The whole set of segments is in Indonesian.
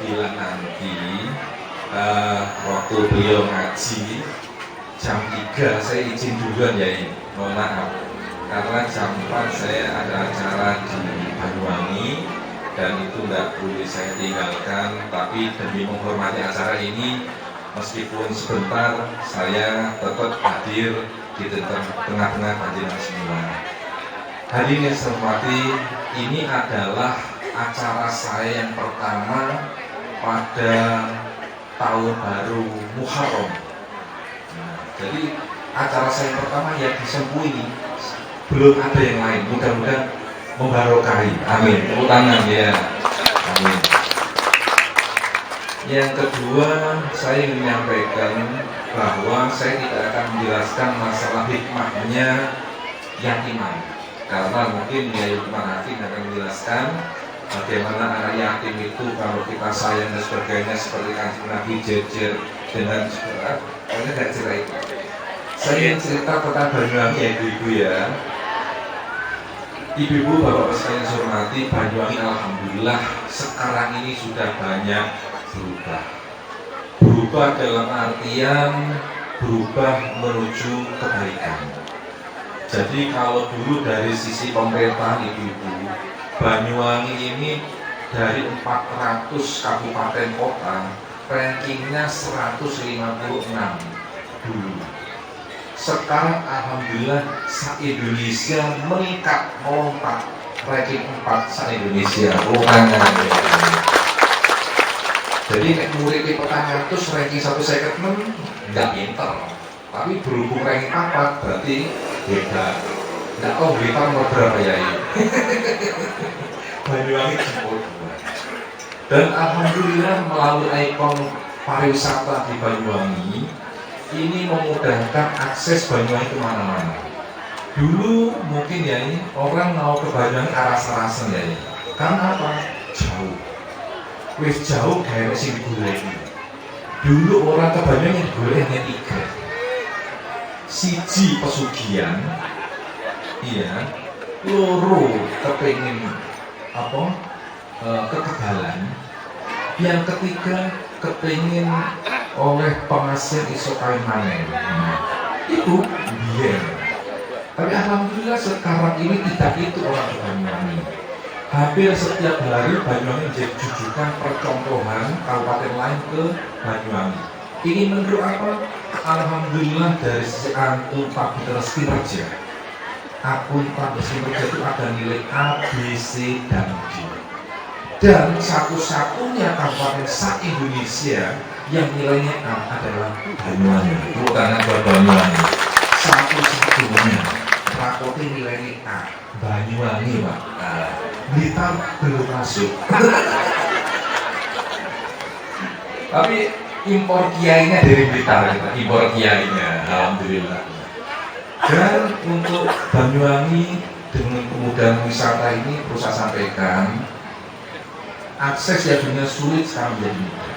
9 nanti waktu beliau ngaji jam 3 saya izin duluan ya, mohon maaf karena jam 4 saya ada acara di Banyuwangi dan itu nggak boleh saya tinggalkan, tapi demi menghormati acara ini meskipun sebentar saya tetap hadir di tengah-tengah panjenengan semua. Hadirin yang saya hormati, ini adalah acara saya yang pertama pada tahun baru Muharram. Jadi acara saya yang pertama yang disembunyi, belum ada yang lain. Mudah-mudahan membarokahi. Amin. Tepuk tangan ya. Amin. Yang kedua, saya ingin menyampaikan bahwa saya tidak akan menjelaskan masalah hikmahnya yatiman, karena mungkin ya Lukman Hakim akan menjelaskan bagaimana anak yatim itu kalau kita sayang dan sebagainya, seperti Kanjeng Nabi jejer dengan segala. Pokoknya tidak cerita itu. Saya yang cerita tentang Banyuwangi ya ibu-ibu ya. Ibu-ibu, bapak-bapak sekalian saya hormati, Banyuwangi alhamdulillah sekarang ini sudah banyak berubah. Berubah dalam artian berubah menuju kebaikan. Jadi kalau dulu dari sisi pemerintahan ibu-ibu, Banyuwangi ini dari 400 kabupaten kota rankingnya 156 dulu. Sekarang alhamdulillah se-Indonesia meningkat, melompat ranking 4 se-Indonesia. Jadi nek murid di petang 100 ranking 156 nggak pinter, tapi berhubung ranking 4 berarti beda. Nggak tahu berita nomor berapa ya ini. Banyuwangi jemput. Dan alhamdulillah melalui ikon pariwisata di Banyuwangi ini memudahkan akses Banyuwangi kemana-mana. Dulu mungkin ya ini orang mau ke Banyuwangi aras-arasan ya ini. Karena apa? Jauh. Wis jauh kayak sing digoleki. Dulu orang ke Banyuwangi digoleki tiga. Siji pesugihan, iya, loro kepengin apa kekebalan, yang ketiga kepengin oleh pengasil iso kawin manen. Itu biyen. Tapi alhamdulillah sekarang ini tidak itu orang Banyuwangi. Hampir setiap hari Banyuwangi menjadi jujukan percontohan kabupaten lain ke Banyuwangi. Ini menurut apa? Alhamdulillah dari sisi akuntabilitas kinerja. Akuntabilitas kinerja itu ada nilai A, B, C, dan D. Dan satu-satunya kabupaten se-Indonesia yang nilainya A adalah Banyuwangi. Bukan buat Banyuwangi. Satu-satunya rapotin nilainya A. Banyuwangi, Pak. Blitar belum masuk. Tapi impor kiainya dari Blitar, kita impor kiainya, alhamdulillah. Dan untuk Banyuwangi dengan kemudahan wisata ini perlu saya sampaikan, akses yang dunia sulit sekarang menjadi mudah.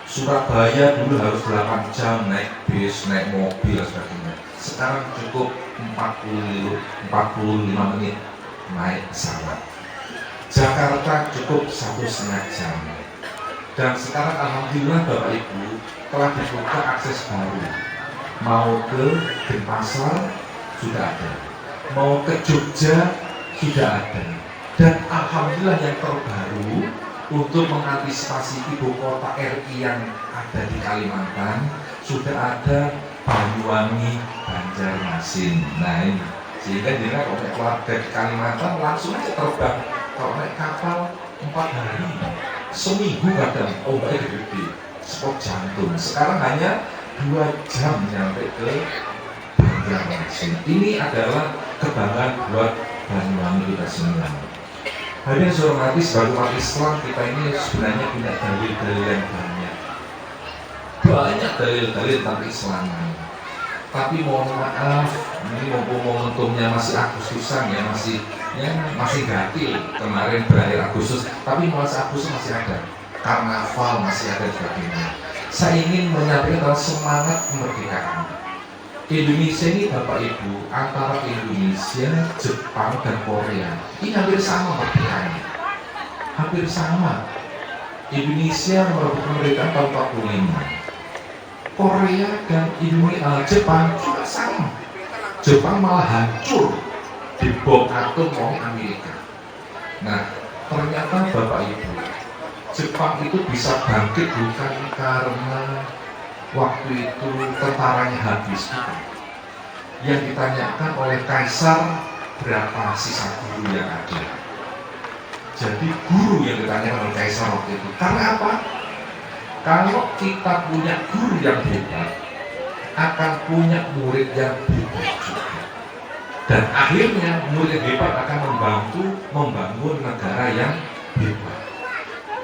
Surabaya dulu harus 8 jam naik bis, naik mobil dan sebagainya. Sekarang cukup 45 menit naik pesawat. Jakarta cukup 1,5 jam. Dan sekarang alhamdulillah Bapak Ibu telah dibuka akses baru. Mau ke Denpasar sudah ada, mau ke Jogja sudah ada. Dan alhamdulillah yang terbaru untuk mengantisipasi ibu kota RI yang ada di Kalimantan sudah ada Banyuwangi Banjarmasin. Nah ini sehingga jika kalau keluarga di Kalimantan langsung aja terbang, kalau naik kapal 4 hari, seminggu kadang ombaknya gede, spot jantung. Sekarang hanya 2 jam nyampe ke Banjarmasin. Ini adalah kebanggaan buat Banyuwangi kita semua. Hadirin saya hormati, sebagai umat Islam kita ini sebenarnya punya dalil-dalil yang banyak. Banyak dalil-dalil tentang Keislaman. Tapi mohon maaf, ini mumpung momentumnya masih Agustusan ya, masih gatil kemarin berakhir Agustus, tapi mulai Agustus masih ada karnaval, masih ada sebagainya. Saya ingin menyampaikan semangat kemerdekaan Indonesia ini Bapak Ibu, antara Indonesia, Jepang dan Korea ini hampir sama merdekanya, hampir sama. Indonesia merebut kemerdekaan tahun 45. Korea dan Jepang juga sama. Jepang malah hancur dibom atom oleh Amerika. Nah, ternyata Bapak Ibu, Jepang itu bisa bangkit bukan karena waktu itu tentaranya habis. Yang ditanyakan oleh kaisar, berapa sisa guru yang ada. Jadi guru yang ditanyakan oleh kaisar waktu itu. Karena apa? Kalau kita punya guru yang hebat, akan punya murid yang hebat juga. Dan akhirnya murid yang hebat akan membangun negara yang hebat.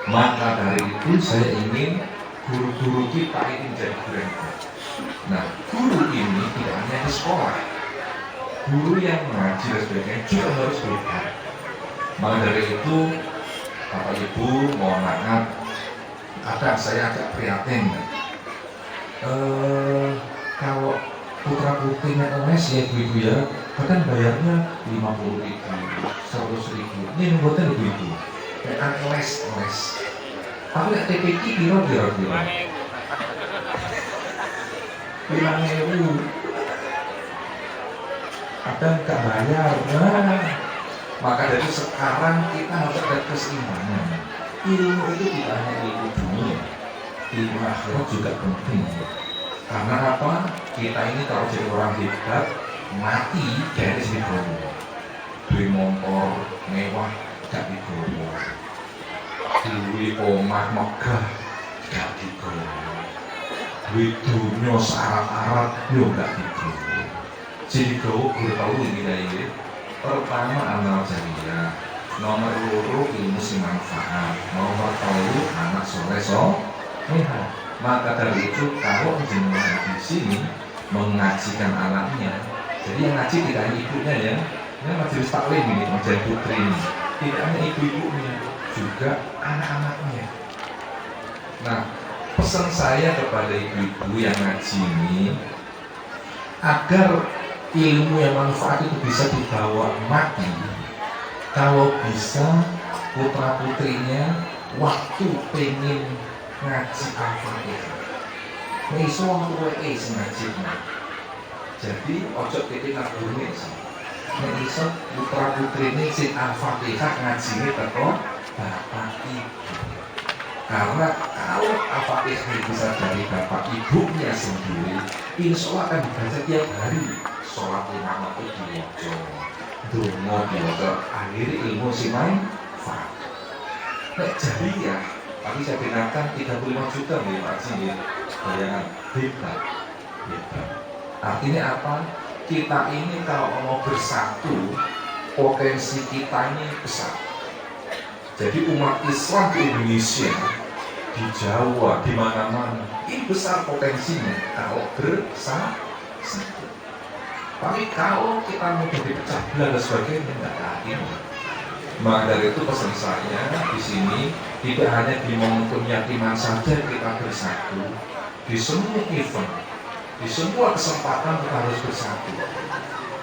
Maka dari itu saya ingin guru-guru kita ini menjadi guru yang hebat. Nah, guru ini tidak hanya di sekolah, guru yang mengaji dan sebagainya juga harus hebat. Maka dari itu, Bapak Ibu, mohon maaf, kadang saya agak prihatin. Kalau putra putrinya les ya ibu ya, kadang bayarnya 50.000, 100.000. Ini membuatnya ibu-ibu. Kayak les. Tapi nek TPQ kira-kira 5.000. Kadang gak bayar. Nah, maka dari sekarang kita harus ada keseimbangan. Ilmu itu tidak hanya ilmu dunia, ilmu akhirat juga penting. Karena apa? Kita ini kalau jadi orang hebat, mati dari digowo. Beli motor mewah gak digowo. Beli omah megah gak digowo. Beli dunia syarat-syarat yo gak digowo. Jadi gowo guru tahu ini. Pertama amal jariah, nomor 2 ilmu si manfaat, nomor 3 anak soleh. Maka dari itu kalau jenengan di sini mengajikan anaknya, jadi yang ngaji tidak hanya ibunya ya, ini majelis taklim ini majelis putri ini, tidak hanya ibu-ibunya, juga anak-anaknya. Nah, pesan saya kepada ibu-ibu yang ngaji ini, agar ilmu yang manfaat itu bisa dibawa mati, kalau bisa putra putrinya waktu pengen ngaji Al-Fatihah iso wong tuweke sing ngaji. Jadi ojo titik ngabune nek iso putra putrine sing Al-Fatihah ngajine teko bapak ibu. Karena kalau Al-Fatihah bisa dari bapak ibunya sendiri, insya Allah akan dibaca tiap hari. Sholat 5 waktu diwaca, donga diwaca, akhirnya ilmu si manfaat. Nek jadi ya, tapi saya dengarkan 35 juta nih Pak Haji, bayangan hebat. Artinya apa? Kita ini kalau mau bersatu, potensi kita ini besar. Jadi umat Islam di Indonesia, di Jawa, di mana-mana, ini besar potensinya kalau bersatu. Tapi kalau kita mau dipecah belah dan sebagainya, nggak yakin. Maka dari itu pesan saya di sini tidak hanya di momentum yakinan saja kita bersatu, di semua event, di semua kesempatan kita harus bersatu.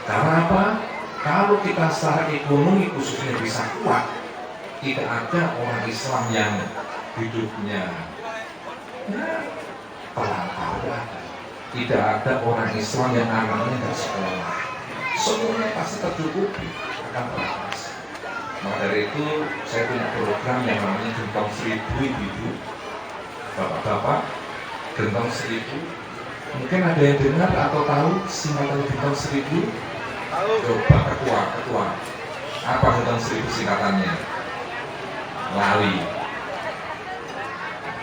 Karena apa? Kalau kita secara ekonomi khususnya bisa kuat, tidak ada orang Islam yang hidupnya terlantar. Tidak ada orang Islam yang anaknya nggak sekolah. Semuanya pasti tercukupi, akan berhasil. Maka dari itu saya punya program yang namanya Gentong 1000 ibu, bapak-bapak, Gentong 1000. Mungkin ada yang dengar atau tahu singkatan Gentong 1000? Coba ketua. Apa Gentong 1000 singkatannya? Lali.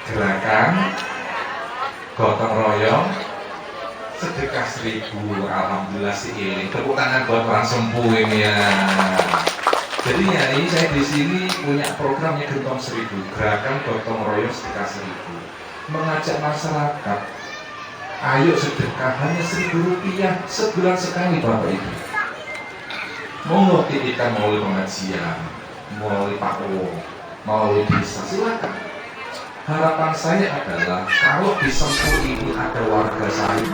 Gerakan gotong royong sedekah 1000. Alhamdulillah sih ini. Tepuk tangan buat orang sempuh ini ya. Jadi ya ini saya di sini punya programnya Gentong 1000, gerakan gotong royong sedekah 1000. Mengajak masyarakat, ayo sedekah hanya 1.000 rupiah sebulan sekali Bapak Ibu. Mau titipkan melalui pengajian, melalui Pak Wo, melalui desa, silakan. Harapan saya adalah kalau di Sentul ini ada warga saya